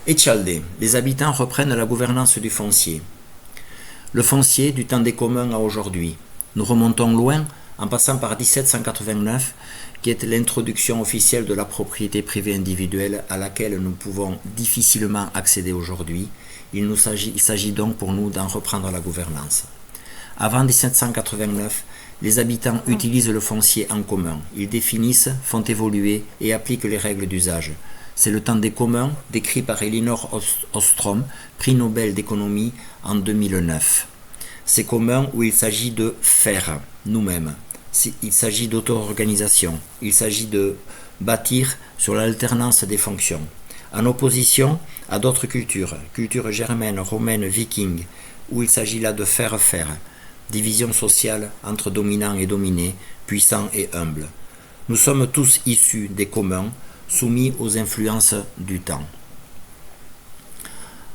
Etchalde, les habitants reprennent la gouvernance du foncier. Le foncier du temps des communs à aujourd'hui. Nous remontons loin en passant par 1789, qui est l'introduction officielle de la propriété privée individuelle à laquelle nous pouvons difficilement accéder aujourd'hui. Il s'agit donc pour nous d'en reprendre la gouvernance. Avant 1789, les habitants utilisent le foncier en commun. Ils définissent, font évoluer et appliquent les règles d'usage. C'est le temps des communs, décrit par Elinor Ostrom, prix Nobel d'économie en 2009. C'est commun où il s'agit de faire nous-mêmes. Il s'agit d'auto-organisation. Il s'agit de bâtir sur l'alternance des fonctions. En opposition à d'autres cultures germaines, romaines, vikings, où il s'agit là de faire. Division sociale entre dominants et dominés, puissants et humbles. Nous sommes tous issus des communs, soumis aux influences du temps.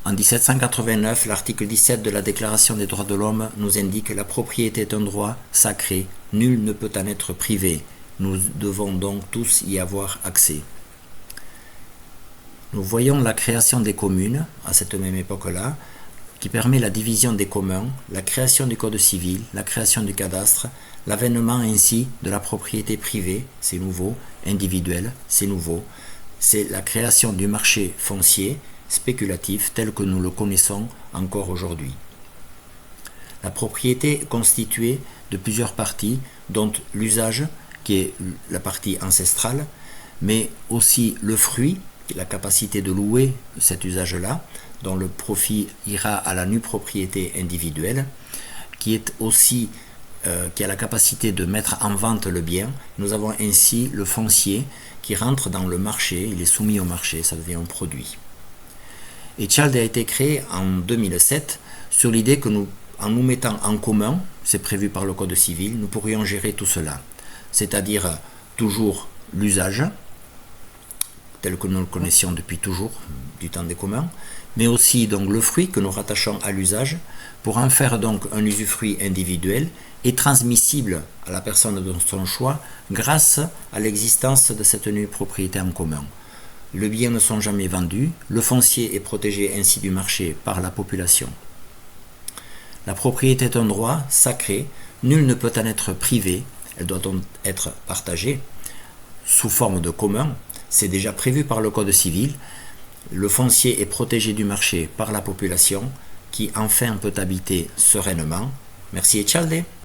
En 1789, l'article 17 de la Déclaration des droits de l'homme nous indique que la propriété est un droit sacré, nul ne peut en être privé. Nous devons donc tous y avoir accès. Nous voyons la création des communes, à cette même époque-là, qui permet la division des communs, la création du code civil, la création du cadastre, l'avènement ainsi de la propriété privée, c'est nouveau, individuelle, c'est nouveau, c'est la création du marché foncier spéculatif tel que nous le connaissons encore aujourd'hui. La propriété est constituée de plusieurs parties, dont l'usage, qui est la partie ancestrale, mais aussi le fruit, la capacité de louer cet usage-là, dont le profit ira à la nue propriété individuelle, qui a la capacité de mettre en vente le bien. Nous avons ainsi le foncier qui rentre dans le marché, il est soumis au marché, ça devient un produit. Etchalde a été créé en 2007 sur l'idée que en nous mettant en commun, c'est prévu par le Code civil, nous pourrions gérer tout cela, c'est-à-dire toujours l'usage, tel que nous le connaissions depuis toujours, du temps des communs, mais aussi donc le fruit que nous rattachons à l'usage, pour en faire donc un usufruit individuel et transmissible à la personne de son choix grâce à l'existence de cette nue propriété en commun. Les biens ne sont jamais vendus, le foncier est protégé ainsi du marché par la population. La propriété est un droit sacré, nul ne peut en être privé, elle doit donc être partagée sous forme de commun. C'est déjà prévu par le Code civil. Le foncier est protégé du marché par la population qui enfin peut habiter sereinement. Merci Etchalde.